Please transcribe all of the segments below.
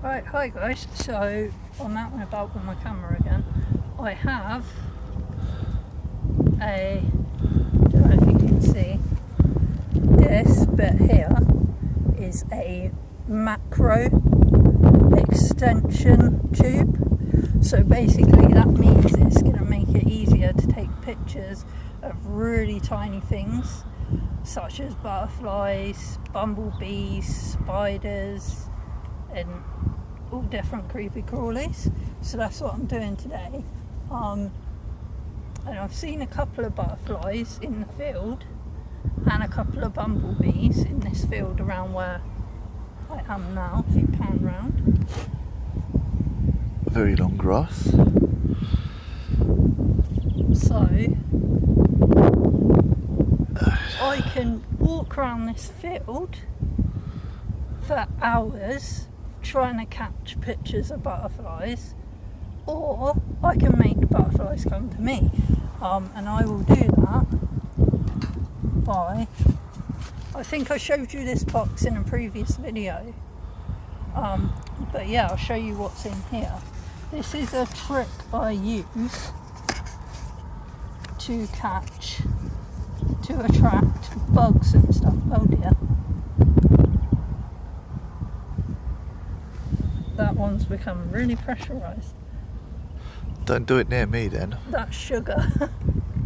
Right, hi guys, so I'm out and about with my camera again. I have I don't know if you can see, this bit here is a macro extension tube. So basically that means it's going to make it easier to take pictures of really tiny things such as butterflies, bumblebees, spiders and all different creepy crawlies. So that's what I'm doing today. And I've seen a couple of butterflies in the field and a couple of bumblebees in this field around where I am now, if you pan round. Very long grass. So I can walk around this field for hours trying to catch pictures of butterflies, or I can make the butterflies come to me, and I will do that by, I think I showed you this box in a previous video, but yeah, I'll show you what's in here. This is a trick I use to attract bugs and stuff. Oh dear. That one's become really pressurised. Don't do it near me then. That's sugar.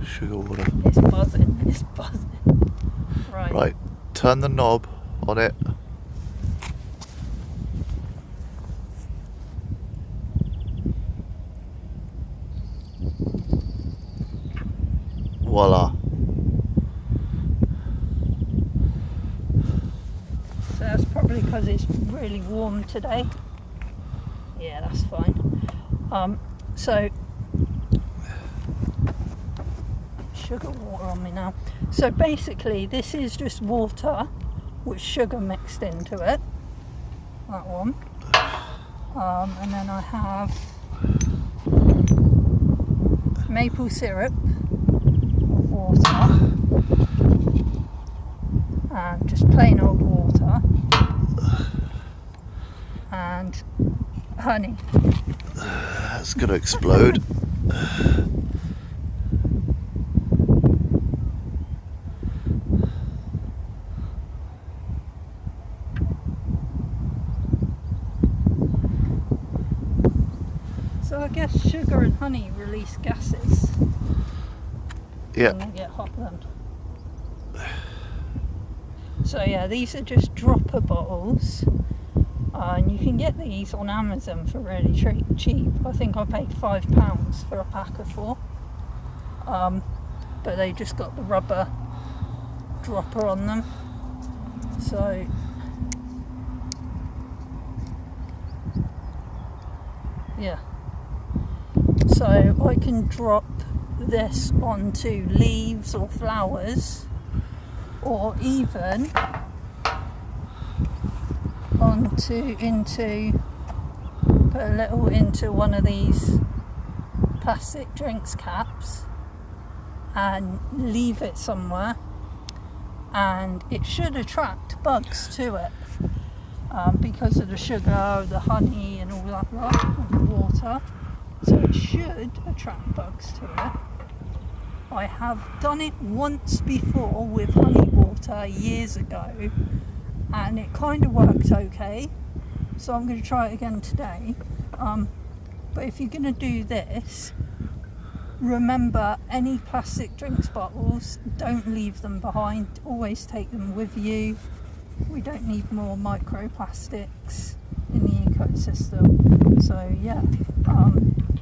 Sugar water. It's buzzing. Right, turn the knob on it. Voila. So that's probably because it's really warm today. Yeah, that's fine. So sugar water on me now. So basically this is just water with sugar mixed into it. That one. And then I have maple syrup, water, and just plain old water, and honey. That's gonna explode. So I guess sugar and honey release gases. Yeah. And they get hot then. So yeah, these are just dropper bottles. And you can get these on Amazon for really cheap. I think I paid £5 for a pack of 4. But they just got the rubber dropper on them. So yeah. So I can drop this onto leaves or flowers, or even put a little into one of these plastic drinks caps and leave it somewhere, and it should attract bugs to it, because of the sugar, the honey and all that lot, and the water. So it should attract bugs to it. I have done it once before with honey water years ago, and it kind of worked okay. So I'm going to try it again today. But if you're going to do this, remember any plastic drinks bottles, don't leave them behind. Always take them with you. We don't need more microplastics in the ecosystem. So yeah.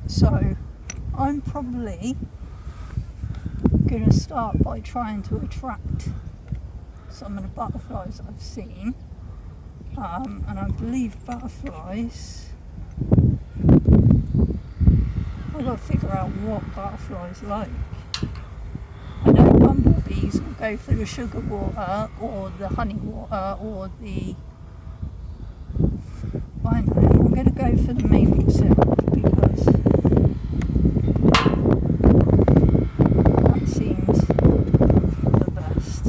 So I'm probably going to start by trying to attract some of the butterflies I've seen, and I believe butterflies, I've got to figure out what butterflies like. I know bumblebees will go for the sugar water or the honey water or the, I know, I'm going to go for the maple syrup because that seems the best.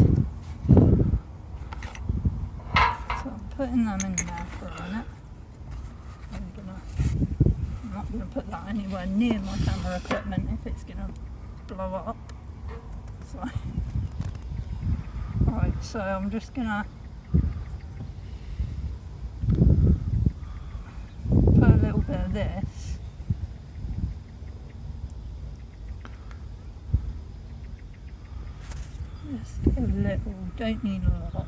So I'm putting them in there for a minute. I'm not going to put that anywhere near my camera equipment if it's going to blow up. So, right, so I'm just going to put a little bit of this. Just a little, don't need a lot.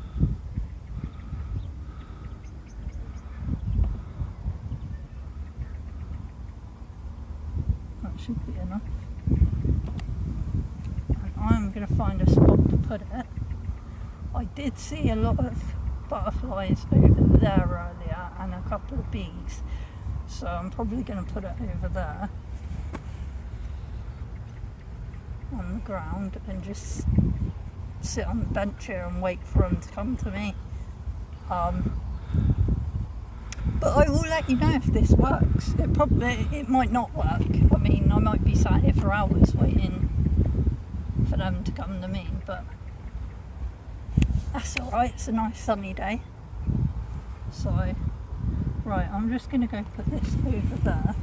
That should be enough. And I'm going to find a spot to put it. I did see a lot of butterflies over there earlier and a couple of bees, so I'm probably going to put it over there on the ground and just sit on the bench here and wait for them to come to me. But I will let you know if this works. It might not work. I mean, I might be sat here for hours waiting for them to come to me, but that's alright, it's a nice sunny day. So, right, I'm just going to go put this over there.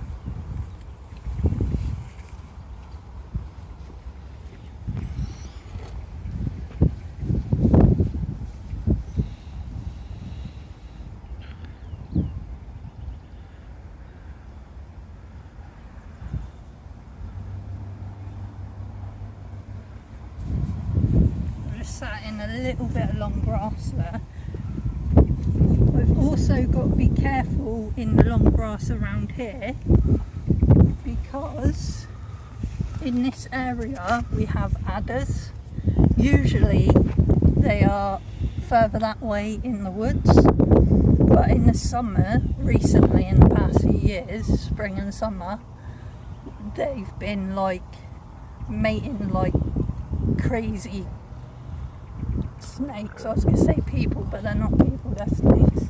Sat in a little bit of long grass there. I've also got to be careful in the long grass around here because in this area we have adders. Usually they are further that way in the woods, but in the summer, recently in the past few years, spring and summer, they've been like mating like crazy snakes. I was going to say people, but they're not people, they're snakes.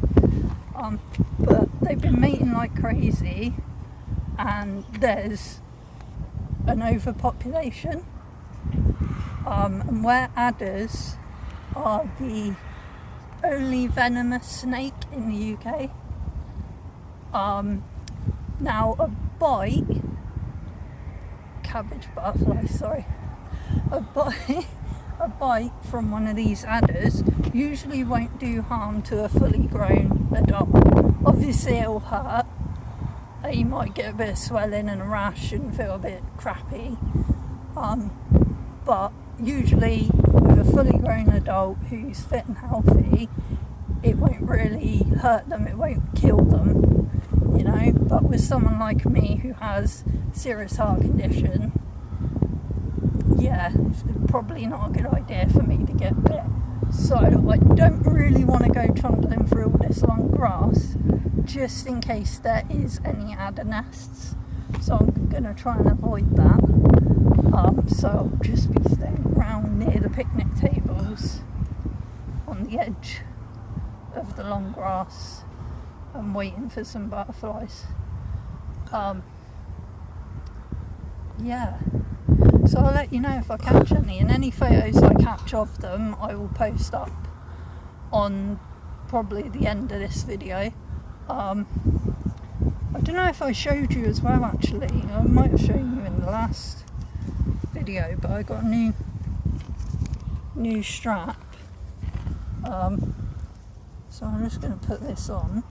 But they've been mating like crazy, and there's an overpopulation. And where adders are the only venomous snake in the UK, now a bite, cabbage butterfly, sorry, a bite from one of these adders usually won't do harm to a fully grown adult. Obviously it'll hurt, you might get a bit of swelling and a rash and feel a bit crappy, but usually with a fully grown adult who's fit and healthy, it won't really hurt them, it won't kill them, you know. But with someone like me who has serious heart condition, yeah, it's probably not a good idea for me to get bit. So I don't really want to go trundling through all this long grass just in case there is any adder nests. So I'm going to try and avoid that. So I'll just be staying around near the picnic tables on the edge of the long grass and waiting for some butterflies. Yeah. So I'll let you know if I catch any, and any photos I catch of them I will post up on probably the end of this video. I don't know if I showed you as well actually, I might have shown you in the last video, but I got a new strap. So I'm just going to put this on.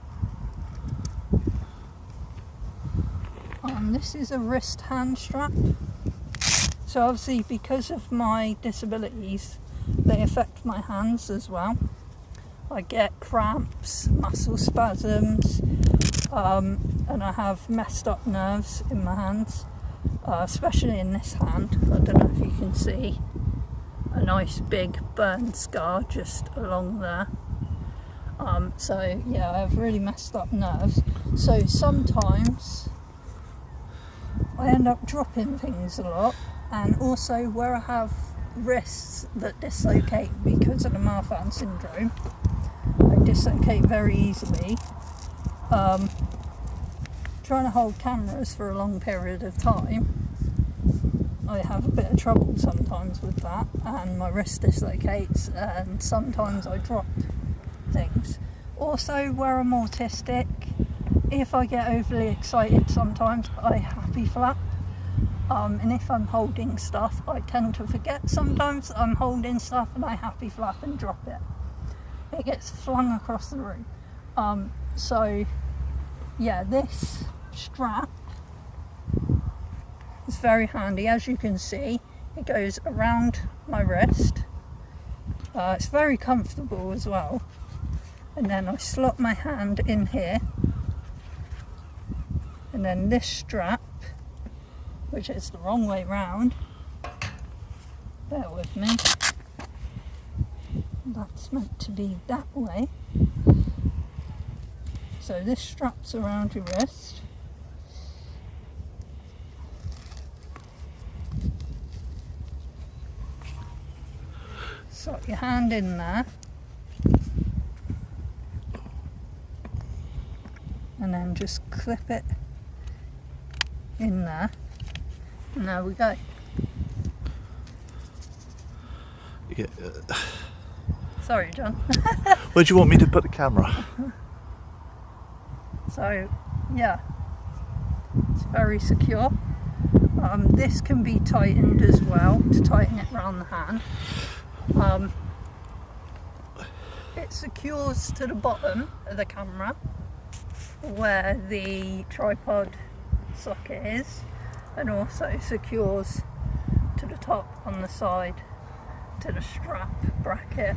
This is a wrist hand strap. So obviously because of my disabilities, they affect my hands as well. I get cramps, muscle spasms, and I have messed up nerves in my hands, especially in this hand. I don't know if you can see a nice big burn scar just along there. So yeah, I have really messed up nerves. So sometimes I end up dropping things a lot. And also where I have wrists that dislocate because of the Marfan syndrome, they dislocate very easily. Trying to hold cameras for a long period of time, I have a bit of trouble sometimes with that, and my wrist dislocates, and sometimes I drop things. Also where I'm autistic, if I get overly excited sometimes I happy flap, and if I'm holding stuff I tend to forget sometimes I'm holding stuff and I happy flap and drop it. It gets flung across the room. So yeah, this strap is very handy. As you can see, it goes around my wrist. It's very comfortable as well. And then I slot my hand in here, and then this strap, which is the wrong way round, bear with me, that's meant to be that way. So this straps around your wrist. Slot your hand in there, and then just clip it in there, and there we go. Yeah. Sorry, John. Where do you want me to put the camera? So yeah, it's very secure. This can be tightened as well to tighten it around the hand. It secures to the bottom of the camera where the tripod socket is, and also secures to the top on the side to the strap bracket.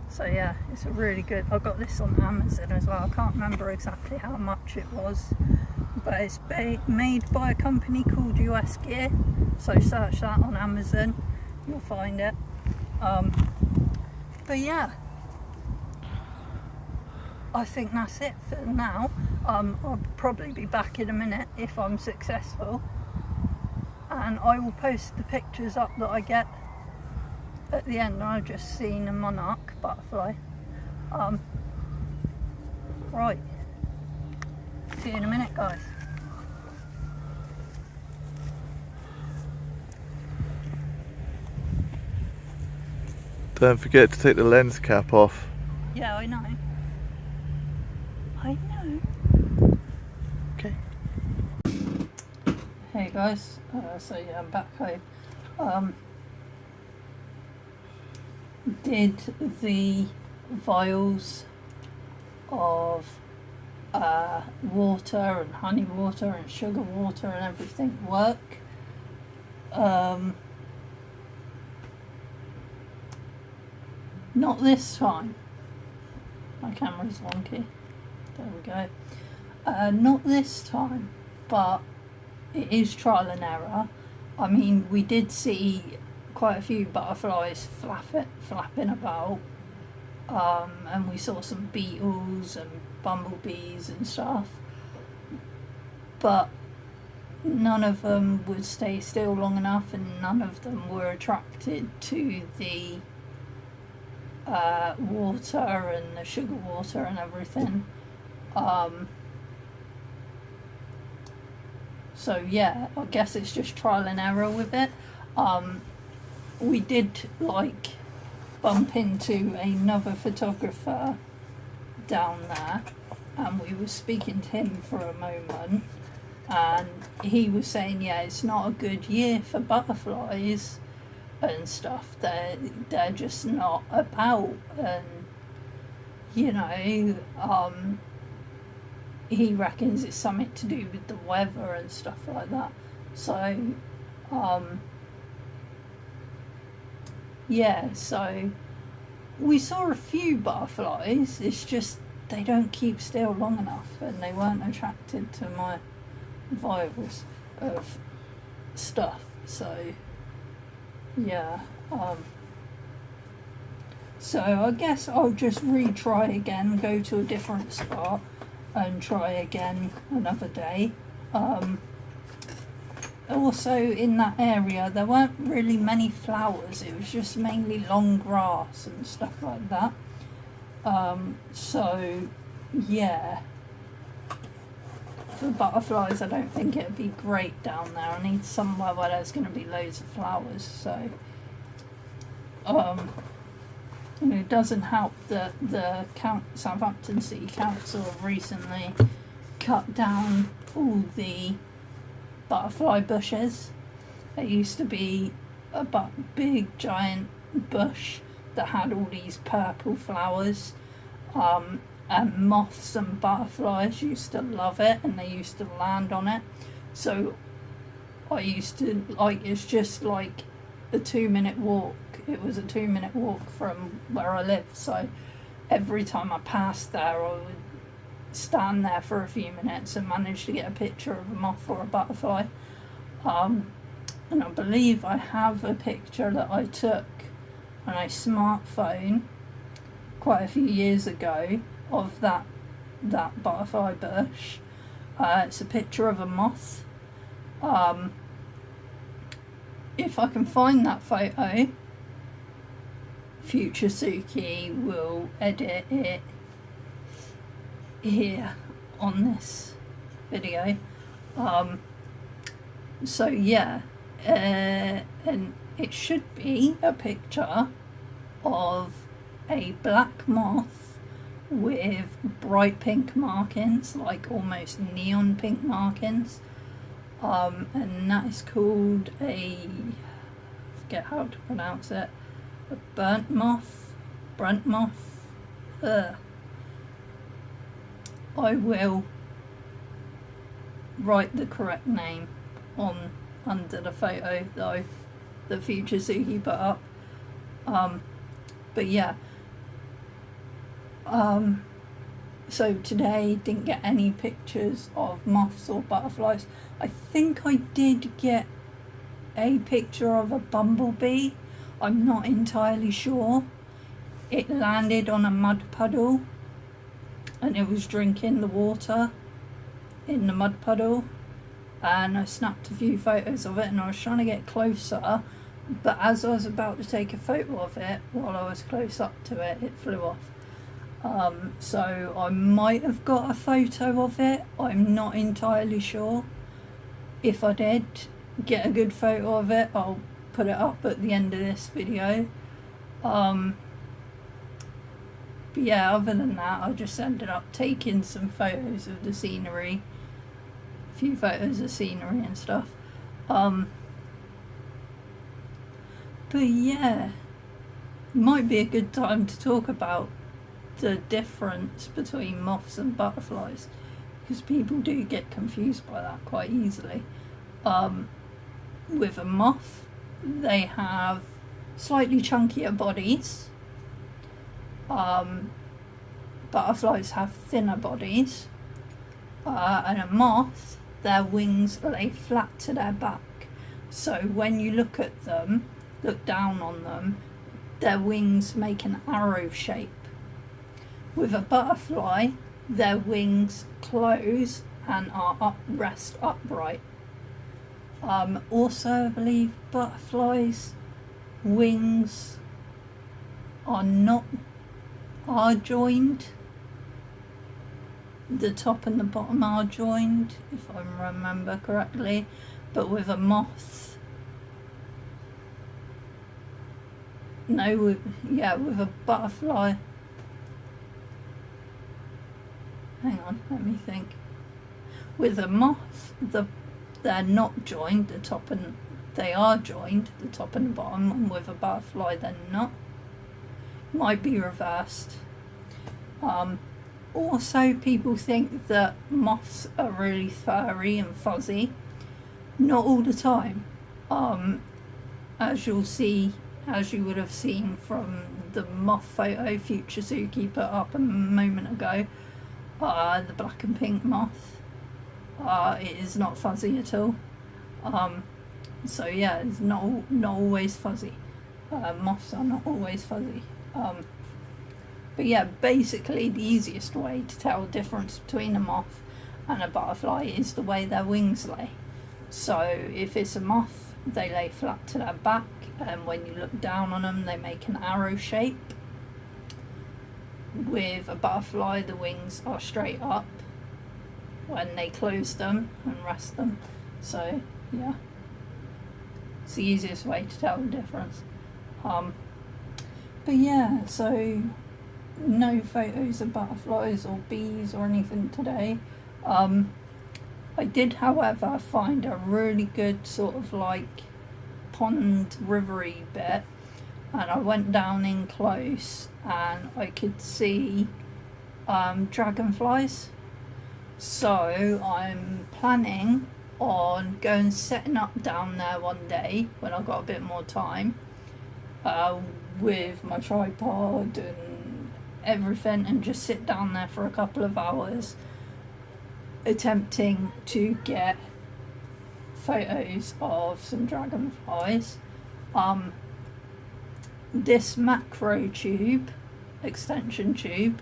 So yeah, it's a really good, I got this on Amazon as well. I can't remember exactly how much it was, but it's made by a company called US Gear, so search that on Amazon, you'll find it. But yeah, I think that's it for now. I'll probably be back in a minute if I'm successful, and I will post the pictures up that I get at the end. I've just seen a monarch butterfly. Right, see you in a minute, guys. Don't forget to take the lens cap off. Yeah, I know. I know. Okay. Hey guys, so yeah, I'm back home. Did the vials of water and honey water and sugar water and everything work? Not this time. My camera's wonky. There we go. Not this time, but it is trial and error. I mean, we did see quite a few butterflies flapping about, and we saw some beetles and bumblebees and stuff, but none of them would stay still long enough, and none of them were attracted to the water and the sugar water and everything. So yeah, I guess it's just trial and error with it. We did bump into another photographer down there, and we were speaking to him for a moment, and he was saying, yeah, it's not a good year for butterflies and stuff. They're just not about, and you know, he reckons it's something to do with the weather and stuff like that. So yeah, so we saw a few butterflies, it's just they don't keep still long enough, and they weren't attracted to my vials of stuff. So yeah, so I guess I'll just retry again, go to a different spot and try again another day. Also in that area there weren't really many flowers, it was just mainly long grass and stuff like that. So yeah, for butterflies I don't think it'd be great down there. I need somewhere where there's going to be loads of flowers. So And it doesn't help that the Southampton City Council have recently cut down all the butterfly bushes. There used to be a big giant bush that had all these purple flowers, and moths and butterflies used to love it, and they used to land on it. So I used to, like, it's just like a 2-minute walk. It was a 2-minute walk from where I live, so every time I passed there I would stand there for a few minutes and manage to get a picture of a moth or a butterfly. And I believe I have a picture that I took on a smartphone quite a few years ago of that butterfly bush. It's a picture of a moth. If I can find that photo, Future Suki will edit it here on this video. So yeah, and it should be a picture of a black moth with bright pink markings, like almost neon pink markings, and that is called I forget how to pronounce it, a brunt moth. I will write the correct name on under the photo though that Future Suki put up. But yeah, so today didn't get any pictures of moths or butterflies. I think I did get a picture of a bumblebee. I'm not entirely sure. It landed on a mud puddle and it was drinking the water in the mud puddle, and I snapped a few photos of it, and I was trying to get closer, but as I was about to take a photo of it, while I was close up to it, it flew off. So I might have got a photo of it, I'm not entirely sure. If I did get a good photo of it, I'll put it up at the end of this video. But yeah, other than that, I just ended up taking some photos of the scenery, a few photos of scenery and stuff. But yeah, might be a good time to talk about the difference between moths and butterflies, because people do get confused by that quite easily. With a moth, they have slightly chunkier bodies. Butterflies have thinner bodies, and a moth, their wings lay flat to their back, so when you look at them, look down on them, their wings make an arrow shape. With a butterfly, their wings close and rest upright. Also, I believe butterflies' wings are joined. The top and the bottom are joined, if I remember correctly, but with a moth, with a butterfly, hang on, let me think. With a moth, they're not joined, they are joined, the top and the bottom, and with a butterfly they're not. Might be reversed. Also, people think that moths are really furry and fuzzy. Not all the time. As you would have seen from the moth photo Future Suki put up a moment ago, the black and pink moth, it is not fuzzy at all. So yeah, it's not always fuzzy. Moths are not always fuzzy. But yeah, basically the easiest way to tell the difference between a moth and a butterfly is the way their wings lay. So if it's a moth, they lay flat to their back, and when you look down on them, they make an arrow shape. With a butterfly, the wings are straight up when they close them and rest them. So yeah, it's the easiest way to tell the difference. But yeah, so no photos of butterflies or bees or anything today. I did, however, find a really good sort of like pond rivery bit, and I went down in close and I could see dragonflies. So I'm planning on going setting up down there one day when I've got a bit more time, with my tripod and everything, and just sit down there for a couple of hours attempting to get photos of some dragonflies. This macro tube, extension tube,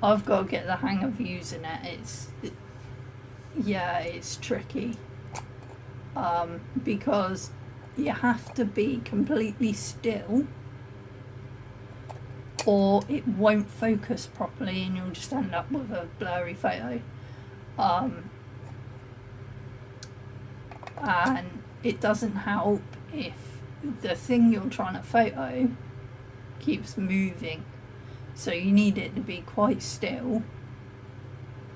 I've got to get the hang of using it. It's tricky, because you have to be completely still or it won't focus properly and you'll just end up with a blurry photo. And it doesn't help if the thing you're trying to photo keeps moving, so you need it to be quite still,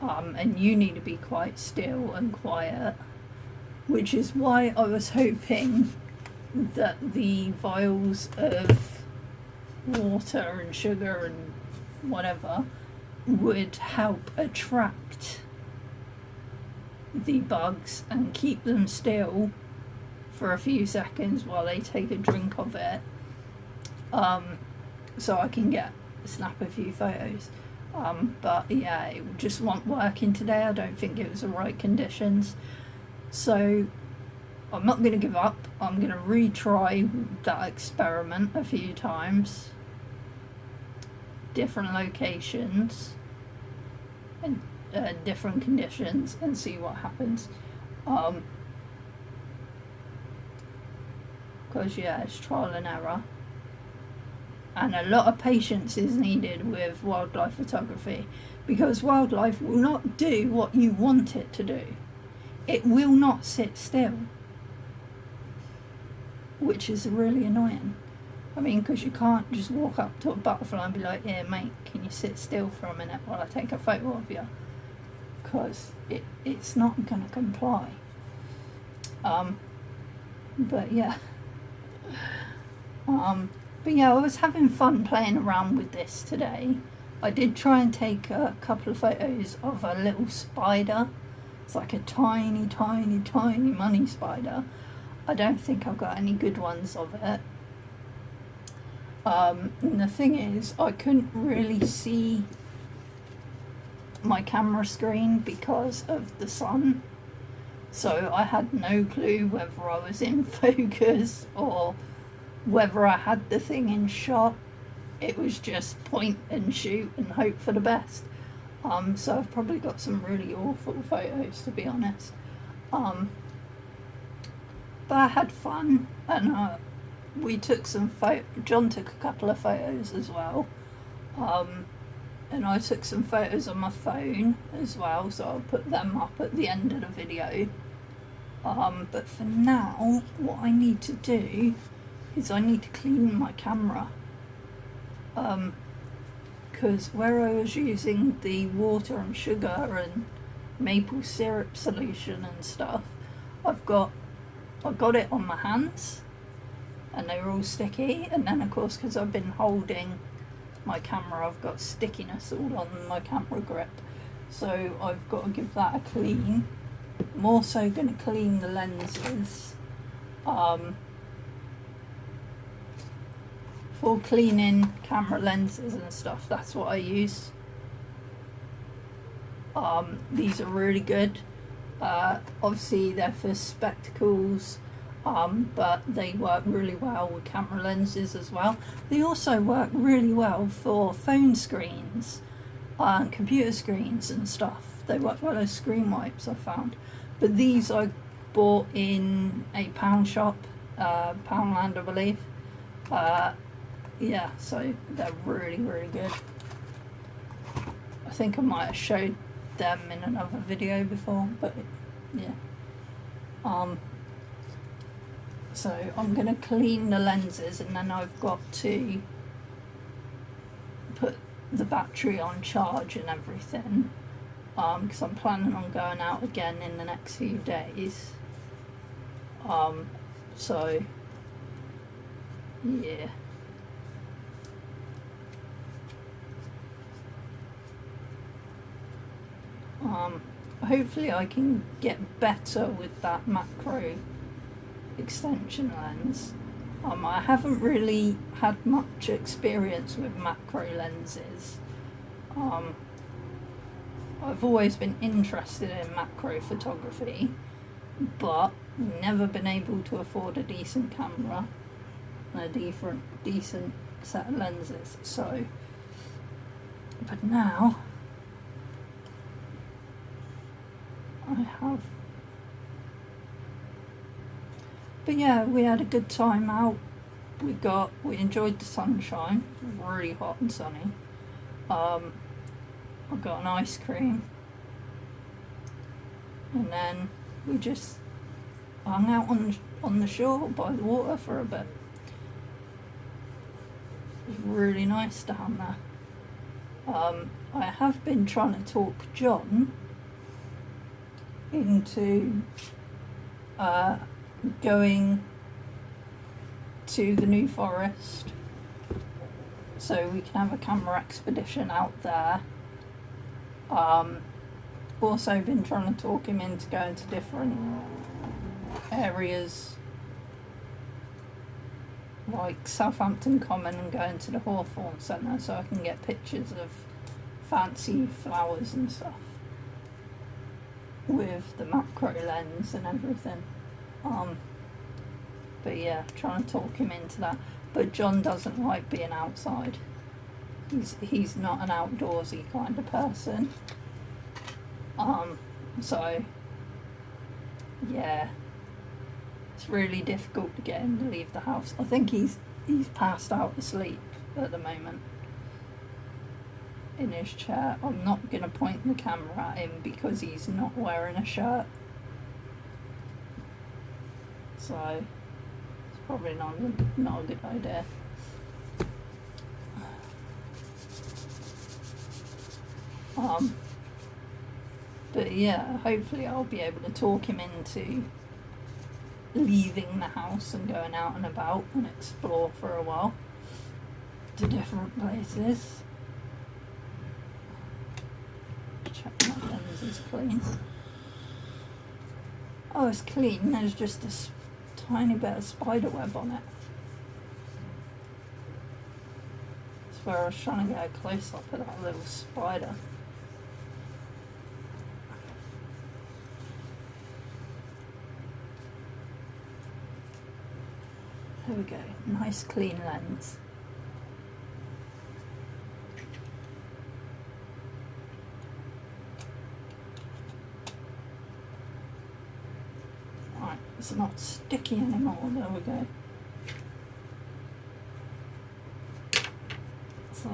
and you need to be quite still and quiet, which is why I was hoping that the vials of water and sugar and whatever would help attract the bugs and keep them still for a few seconds while they take a drink of it, so I can snap a few photos. But yeah, it just wasn't working today. I don't think it was the right conditions, so I'm not going to give up. I'm going to retry that experiment a few times, different locations and different conditions, and see what happens. Because yeah, it's trial and error, and a lot of patience is needed with wildlife photography, because wildlife will not do what you want it to do. It will not sit still, which is really annoying. I mean, because you can't just walk up to a butterfly and be like, "Yeah, mate, can you sit still for a minute while I take a photo of you?" Because it's not going to comply. But yeah. But yeah, I was having fun playing around with this today. I did try and take a couple of photos of a little spider. It's like a tiny, tiny, tiny money spider. I don't think I've got any good ones of it. And the thing is, I couldn't really see my camera screen because of the sun. So I had no clue whether I was in focus or whether I had the thing in shot. It was just point and shoot and hope for the best. So I've probably got some really awful photos, to be honest. But I had fun, and we took some John took a couple of photos as well. And I took some photos on my phone as well, so I'll put them up at the end of the video. But for now, what I need to do is I need to clean my camera, because where I was using the water and sugar and maple syrup solution and stuff, I got it on my hands and they were all sticky, and then of course because I've been holding my camera, I've got stickiness all on my camera grip, so I've got to give that a clean. I'm also going to clean the lenses. For cleaning camera lenses and stuff, that's what I use. These are really good. Obviously they're for spectacles, but they work really well with camera lenses as well. They also work really well for phone screens, computer screens and stuff. They work well as screen wipes, I found. But these I bought in a pound shop, Poundland I believe. Yeah, so they're really, really good. I think I might have showed them in another video before, but yeah. So I'm going to clean the lenses, and then I've got to put the battery on charge and everything, because I'm planning on going out again in the next few days. So yeah. Hopefully I can get better with that macro extension lens. I haven't really had much experience with macro lenses. I've always been interested in macro photography, but never been able to afford a decent camera and a decent set of lenses. So, but now I have. But yeah, we had a good time out. We enjoyed the sunshine. It was really hot and sunny. I got an ice cream, and then we just hung out on the shore by the water for a bit. It was really nice down there. I have been trying to talk John into going to the New Forest so we can have a camera expedition out there. Also been trying to talk him into going to different areas like Southampton Common and going to the Hawthorne Centre so I can get pictures of fancy flowers and stuff with the macro lens and everything. But yeah, trying to talk him into that. But John doesn't like being outside. He's not an outdoorsy kind of person. So yeah, it's really difficult to get him to leave the house. I think he's passed out asleep at the moment in his chair. I'm not going to point the camera at him because he's not wearing a shirt. So it's probably not a good idea. But yeah, hopefully I'll be able to talk him into leaving the house and going out and about and explore for a while to different places. Check my lens is clean. Oh, it's clean. There's just a tiny bit of spider web on it. That's where I was trying to get a close up of that little spider. There we go, nice clean lens. Right, it's not sticky anymore, there we go. So,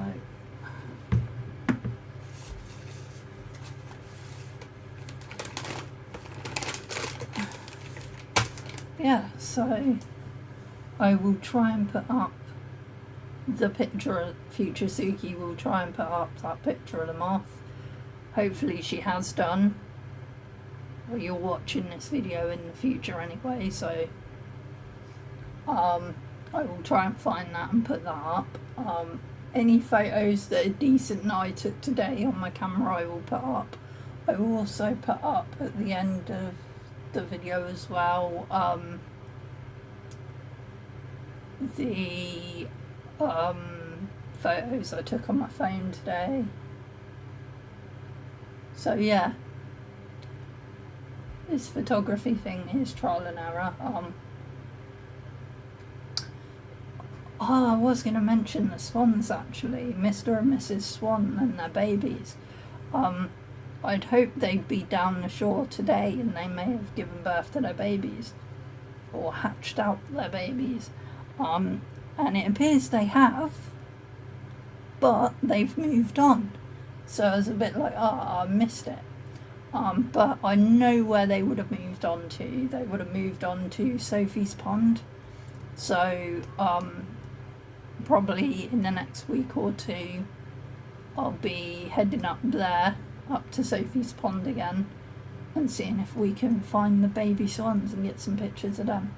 yeah, so I will try and put up the picture of future Suki will try and put up that picture of the moth. Hopefully she has done. Well, you're watching this video in the future anyway, so I will try and find that and put that up. Any photos that are decent that I took today on my camera I will put up. I will also put up at the end of the video as well the photos I took on my phone today. So yeah, this photography thing is trial and error. I was going to mention the swans actually, Mr. and Mrs. Swan and their babies. I'd hoped they'd be down the shore today and they may have given birth to their babies or hatched out their babies. And it appears they have, but they've moved on. So I was a bit like, I missed it. But I know where they would have moved on to. They would have moved on to Sophie's Pond, So probably in the next week or two I'll be heading up there, up to Sophie's Pond again, and seeing if we can find the baby swans and get some pictures of them.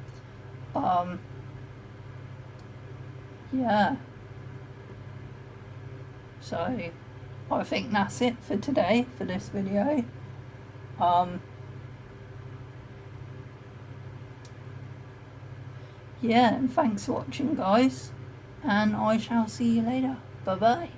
Yeah, so I think that's it for today, for this video. Yeah, and thanks for watching, guys, and I shall see you later. Bye bye.